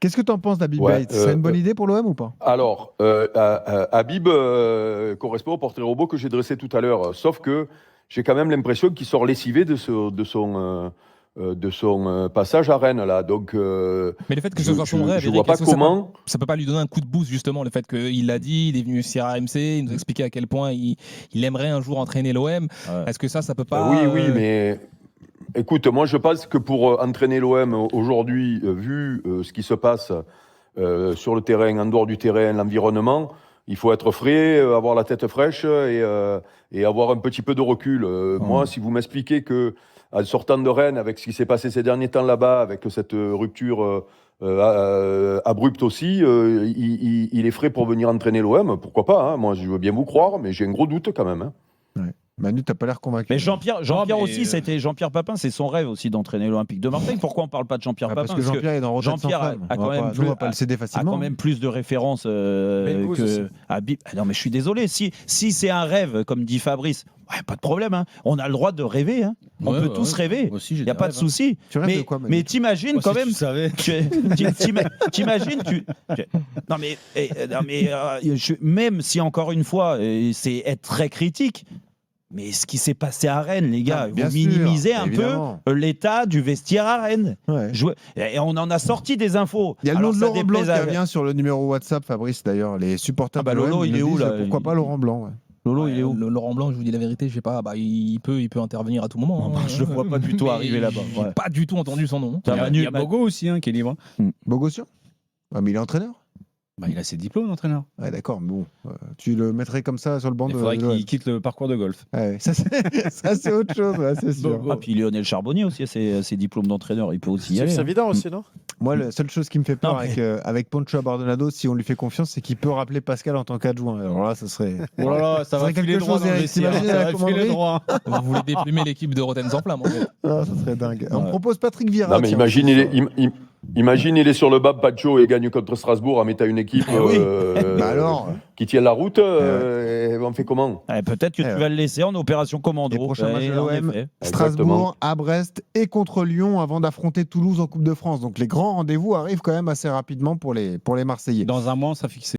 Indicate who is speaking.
Speaker 1: Qu'est-ce que tu en penses d'Habib
Speaker 2: Ouais,
Speaker 1: Beye? C'est une bonne idée pour l'OM ou pas?
Speaker 2: alors, Habib correspond au portrait robot que j'ai dressé tout à l'heure, sauf que j'ai quand même l'impression qu'il sort lessivé de son passage à Rennes, là. Donc,
Speaker 3: Mais le fait que ce soit son rêve,
Speaker 2: je vois
Speaker 3: Eric,
Speaker 2: pas
Speaker 3: est-ce que
Speaker 2: comment.
Speaker 3: ça peut pas lui donner un coup de boost, justement, le fait qu'il l'a dit, il est venu sur RMC, il nous a expliqué à quel point il aimerait un jour entraîner l'OM.
Speaker 4: Ouais.
Speaker 3: Est-ce que ça peut pas.
Speaker 2: Oui, mais écoute, moi je pense que pour entraîner l'OM aujourd'hui, vu ce qui se passe sur le terrain, en dehors du terrain, l'environnement, il faut être frais, avoir la tête fraîche et avoir un petit peu de recul. Moi, si vous m'expliquez que en sortant de Rennes, avec ce qui s'est passé ces derniers temps là-bas, avec cette rupture abrupte aussi, il est frais pour venir entraîner l'OM, pourquoi pas, hein. Moi, je veux bien vous croire, mais j'ai un gros doute quand même, hein.
Speaker 1: Ouais. Manu, t'as pas l'air convaincu.
Speaker 4: Mais Jean-Pierre
Speaker 5: mais
Speaker 4: aussi, c'était Jean-Pierre Papin, c'est son rêve aussi d'entraîner l'Olympique de Marseille. Pourquoi on parle pas de Jean-Pierre
Speaker 1: Ah,
Speaker 4: Papin?
Speaker 1: parce que Jean-Pierre est dans retraite sans
Speaker 4: Jean-Pierre
Speaker 1: flamme.
Speaker 4: a quand même
Speaker 1: on va pas le céder
Speaker 4: a
Speaker 1: facilement.
Speaker 4: quand même plus de références
Speaker 5: Belgouz aussi.
Speaker 4: que Habib. Ah non, mais je suis désolé. Si c'est un rêve, comme dit Fabrice, ouais, pas de problème, hein. On a le droit de rêver, hein. On peut tous rêver.
Speaker 5: Moi aussi,
Speaker 4: Il n'y a pas de souci.
Speaker 1: Tu rêves de quoi, Manu?
Speaker 4: Mais t'imagines
Speaker 5: Moi,
Speaker 4: quand
Speaker 5: si
Speaker 4: même.
Speaker 5: tu savais.
Speaker 4: T'imagines, non mais même si encore une fois c'est être très critique, mais ce qui s'est passé à Rennes, les gars,
Speaker 1: Non, bien
Speaker 4: vous
Speaker 1: sûr,
Speaker 4: minimisez un
Speaker 1: évidemment.
Speaker 4: peu l'état du vestiaire à Rennes.
Speaker 1: Ouais.
Speaker 4: Et on en a sorti des infos.
Speaker 1: Il y a le
Speaker 4: Alors,
Speaker 1: nom de
Speaker 4: ça
Speaker 1: Laurent Blanc
Speaker 4: déplaise
Speaker 1: qui
Speaker 4: à-
Speaker 1: revient sur le numéro WhatsApp, Fabrice, d'ailleurs. Les supporters
Speaker 4: Ah bah
Speaker 1: de l'OM
Speaker 4: Lolo, il
Speaker 1: nous
Speaker 4: est où,
Speaker 1: disent,
Speaker 4: là
Speaker 1: pourquoi pas Laurent Blanc, ouais.
Speaker 4: Lolo, il est où?
Speaker 3: Laurent Blanc, je vous dis la vérité, je sais pas, il peut intervenir à tout moment.
Speaker 4: Non, je le vois pas du tout
Speaker 3: Mais
Speaker 4: arriver là-bas.
Speaker 3: J'ai
Speaker 4: Ouais.
Speaker 3: pas du tout entendu son nom.
Speaker 4: Ça va,
Speaker 5: Il y a
Speaker 4: Manu,
Speaker 5: Bogo aussi qui est libre.
Speaker 1: Bogossian? Ah, mais il est entraîneur?
Speaker 5: Il a ses diplômes d'entraîneur.
Speaker 1: Ouais, d'accord, mais bon. Tu le mettrais comme ça sur le banc
Speaker 5: Il
Speaker 1: de
Speaker 5: faudrait
Speaker 1: l'OM.
Speaker 5: qu'il quitte le parcours de golf.
Speaker 1: Ouais, ça, c'est autre chose, ouais, c'est sûr.
Speaker 4: Ah, puis Lionel Charbonnier aussi a ses diplômes d'entraîneur. Il peut aussi y aller.
Speaker 6: C'est
Speaker 4: hein.
Speaker 6: évident aussi, non?
Speaker 1: Moi, la seule chose qui me fait peur
Speaker 4: Non, mais-
Speaker 1: avec Poncho Abardonado, si on lui fait confiance, c'est qu'il peut rappeler Pascal en tant qu'adjoint. Alors là, ça serait.
Speaker 5: Oh là là, ça
Speaker 1: Ça
Speaker 5: va
Speaker 1: serait
Speaker 5: filer
Speaker 1: quelque
Speaker 5: droit
Speaker 1: chose,
Speaker 5: dans le
Speaker 1: Eric,
Speaker 5: vestiaire.
Speaker 1: t'imagines
Speaker 5: Ça
Speaker 1: la
Speaker 5: va filer
Speaker 1: commanderie
Speaker 5: droit.
Speaker 3: Vous voulez déplumer l'équipe de Rotten sans flamme, en fait.
Speaker 1: Ah, ça serait dingue. On
Speaker 4: Ouais.
Speaker 1: me propose Patrick Vieira.
Speaker 2: Non, mais
Speaker 1: tiens,
Speaker 2: imagine,
Speaker 1: aussi,
Speaker 2: imagine, il est sur le bas de Pacho et gagne contre Strasbourg en mettant une équipe
Speaker 4: oui.
Speaker 1: Bah alors.
Speaker 2: qui tient la route. Et on fait comment?
Speaker 4: Peut-être que tu vas le laisser en opération commando.
Speaker 1: Les prochains matchs de
Speaker 4: En
Speaker 1: l'OM,
Speaker 4: effet.
Speaker 1: Strasbourg, à Brest et contre Lyon avant d'affronter Toulouse en Coupe de France. Donc les grands rendez-vous arrivent quand même assez rapidement pour les Marseillais.
Speaker 5: Dans un mois, ça fixe.